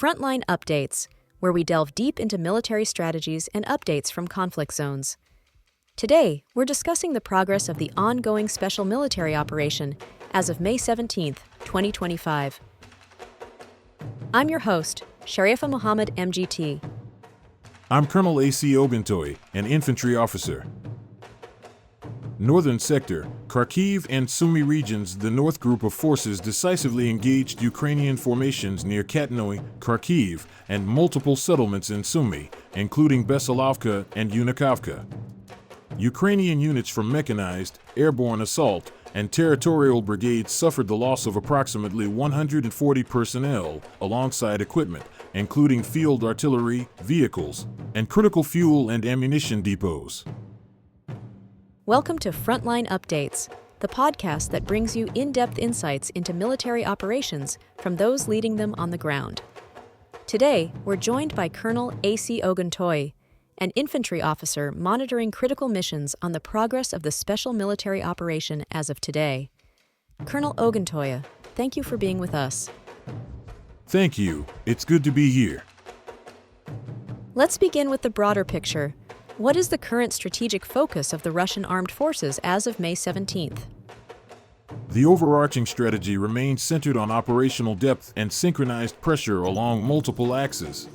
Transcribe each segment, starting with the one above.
Frontline Updates, where we delve deep into military strategies and updates from conflict zones. Today, we're discussing the progress of the ongoing special military operation as of May 17, 2025. I'm your host, Sharifa Mohammed MGT. I'm Colonel A.C. Oguntoye, an Infantry Officer. Northern Sector, Kharkiv and Sumy regions. The North Group of forces decisively engaged Ukrainian formations near Katynoi, Kharkiv, and multiple settlements in Sumy, including Besilovka and Unikovka. Ukrainian units from mechanized, airborne assault, and territorial brigades suffered the loss of approximately 140 personnel, alongside equipment, including field artillery, vehicles, and critical fuel and ammunition depots. Welcome to Frontline Updates, the podcast that brings you in-depth insights into military operations from those leading them on the ground. Today, we're joined by Colonel A.C. Oguntoye, an infantry officer monitoring critical missions on the progress of the special military operation as of today. Colonel Oguntoye, thank you for being with us. Thank you. It's good to be here. Let's begin with the broader picture. What is the current strategic focus of the Russian armed forces as of May 17th? The overarching strategy remains centered on operational depth and synchronized pressure along multiple axes.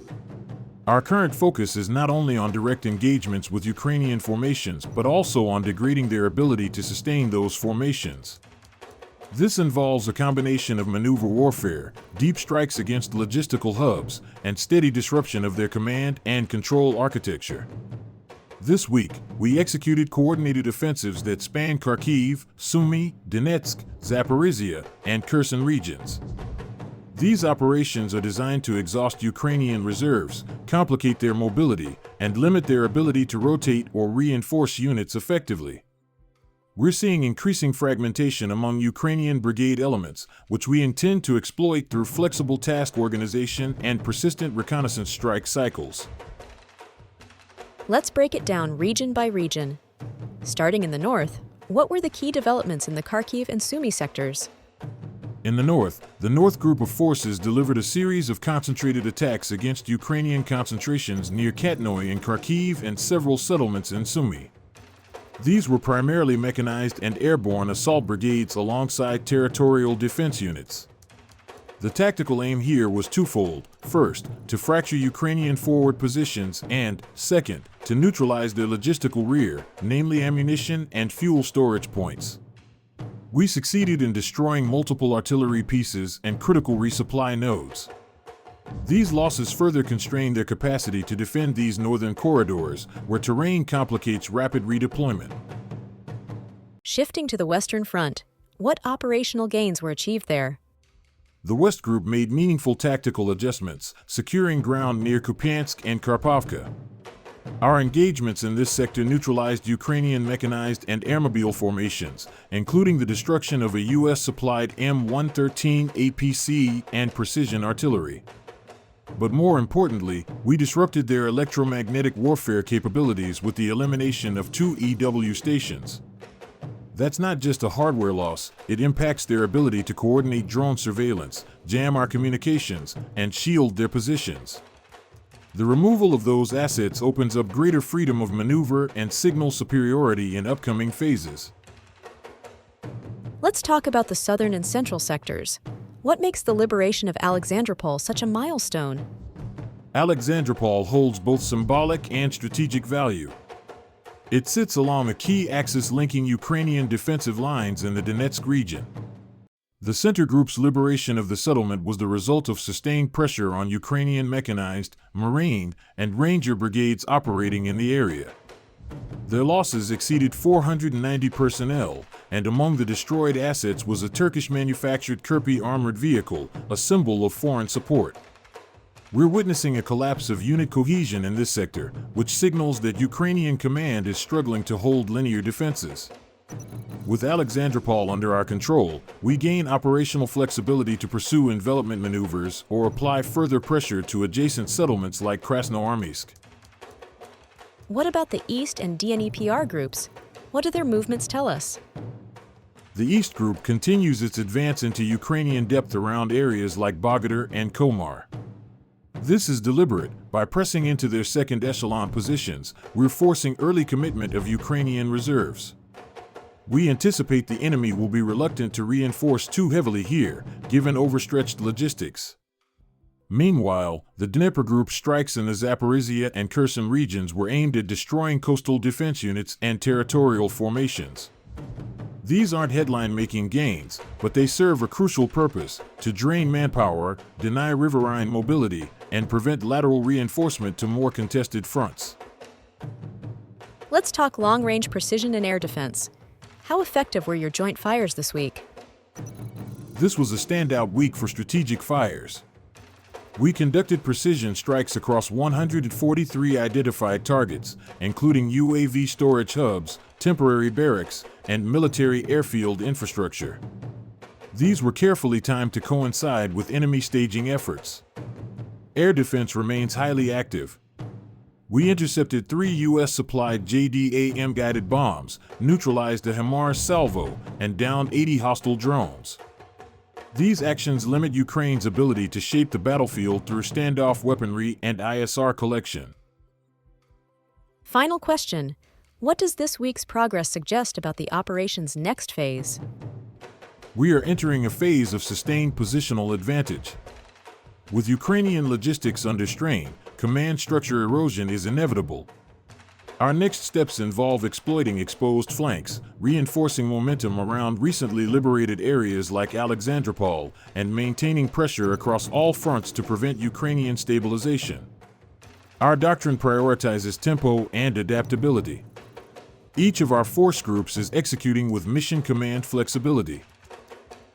Our current focus is not only on direct engagements with Ukrainian formations, but also on degrading their ability to sustain those formations. This involves a combination of maneuver warfare, deep strikes against logistical hubs, and steady disruption of their command and control architecture. This week, we executed coordinated offensives that span Kharkiv, Sumy, Donetsk, Zaporizhia, and Kherson regions. These operations are designed to exhaust Ukrainian reserves, complicate their mobility, and limit their ability to rotate or reinforce units effectively. We're seeing increasing fragmentation among Ukrainian brigade elements, which we intend to exploit through flexible task organization and persistent reconnaissance strike cycles. Let's break it down region by region. Starting in the north, what were the key developments in the Kharkiv and Sumy sectors? In the North Group of forces delivered a series of concentrated attacks against Ukrainian concentrations near Katynoi in Kharkiv and several settlements in Sumy. These were primarily mechanized and airborne assault brigades alongside territorial defense units. The tactical aim here was twofold: first, to fracture Ukrainian forward positions, and, second, to neutralize their logistical rear, namely ammunition and fuel storage points. We succeeded in destroying multiple artillery pieces and critical resupply nodes. These losses further constrain their capacity to defend these northern corridors, where terrain complicates rapid redeployment. Shifting to the Western Front, what operational gains were achieved there? The West Group made meaningful tactical adjustments, securing ground near Kupiansk and Karpovka. Our engagements in this sector neutralized Ukrainian mechanized and airmobile formations, including the destruction of a U.S.-supplied M113 APC and precision artillery. But more importantly, we disrupted their electromagnetic warfare capabilities with the elimination of 2 EW stations. That's not just a hardware loss, it impacts their ability to coordinate drone surveillance, jam our communications, and shield their positions. The removal of those assets opens up greater freedom of maneuver and signal superiority in upcoming phases. Let's talk about the southern and central sectors. What makes the liberation of Alexandropol such a milestone? Alexandropol holds both symbolic and strategic value. It sits along a key axis linking Ukrainian defensive lines in the Donetsk region. The Center Group's liberation of the settlement was the result of sustained pressure on Ukrainian mechanized, Marine, and Ranger brigades operating in the area. Their losses exceeded 490 personnel, and among the destroyed assets was a Turkish-manufactured Kirpi armored vehicle, a symbol of foreign support. We're witnessing a collapse of unit cohesion in this sector, which signals that Ukrainian command is struggling to hold linear defenses. With Alexandropol under our control, we gain operational flexibility to pursue envelopment maneuvers or apply further pressure to adjacent settlements like Krasnoarmysk. What about the East and DNEPR groups? What do their movements tell us? The East Group continues its advance into Ukrainian depth around areas like Bogodar and Komar. This is deliberate. By pressing into their second echelon positions, we're forcing early commitment of Ukrainian reserves. We anticipate the enemy will be reluctant to reinforce too heavily here, given overstretched logistics. Meanwhile, the Dnieper Group strikes in the Zaporizhia and Kherson regions were aimed at destroying coastal defense units and territorial formations. These aren't headline-making gains, but they serve a crucial purpose: to drain manpower, deny riverine mobility, and prevent lateral reinforcement to more contested fronts. Let's talk long-range precision and air defense. How effective were your joint fires this week? This was a standout week for strategic fires. We conducted precision strikes across 143 identified targets, including UAV storage hubs, temporary barracks, and military airfield infrastructure. These were carefully timed to coincide with enemy staging efforts. Air defense remains highly active. We intercepted 3 U.S.-supplied JDAM-guided bombs, neutralized a HIMARS salvo, and downed 80 hostile drones. These actions limit Ukraine's ability to shape the battlefield through standoff weaponry and ISR collection. Final question. What does this week's progress suggest about the operation's next phase? We are entering a phase of sustained positional advantage. With Ukrainian logistics under strain, command structure erosion is inevitable. Our next steps involve exploiting exposed flanks, reinforcing momentum around recently liberated areas like Alexandropol, and maintaining pressure across all fronts to prevent Ukrainian stabilization. Our doctrine prioritizes tempo and adaptability. Each of our force groups is executing with mission command flexibility.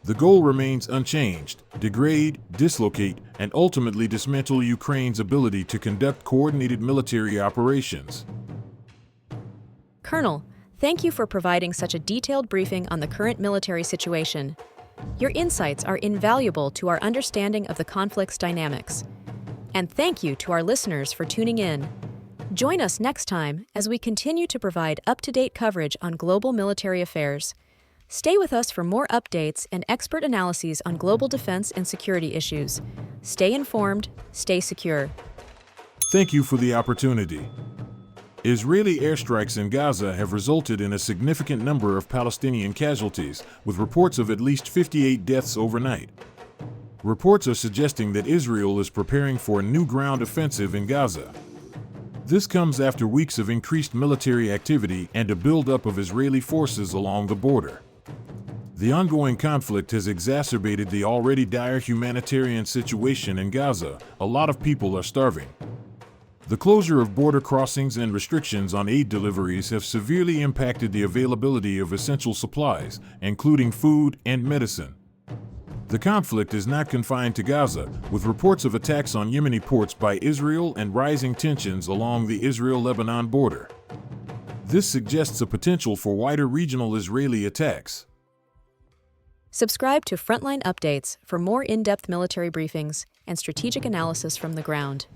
The goal remains unchanged: degrade, dislocate, and ultimately dismantle Ukraine's ability to conduct coordinated military operations. Colonel, thank you for providing such a detailed briefing on the current military situation. Your insights are invaluable to our understanding of the conflict's dynamics. And thank you to our listeners for tuning in. Join us next time as we continue to provide up-to-date coverage on global military affairs. Stay with us for more updates and expert analyses on global defense and security issues. Stay informed, stay secure. Thank you for the opportunity. Israeli airstrikes in Gaza have resulted in a significant number of Palestinian casualties, with reports of at least 58 deaths overnight. Reports are suggesting that Israel is preparing for a new ground offensive in Gaza. This comes after weeks of increased military activity and a buildup of Israeli forces along the border. The ongoing conflict has exacerbated the already dire humanitarian situation in Gaza. A lot of people are starving. The closure of border crossings and restrictions on aid deliveries have severely impacted the availability of essential supplies, including food and medicine. The conflict is not confined to Gaza, with reports of attacks on Yemeni ports by Israel and rising tensions along the Israel-Lebanon border. This suggests a potential for wider regional Israeli attacks. Subscribe to Frontline Updates for more in-depth military briefings and strategic analysis from the ground.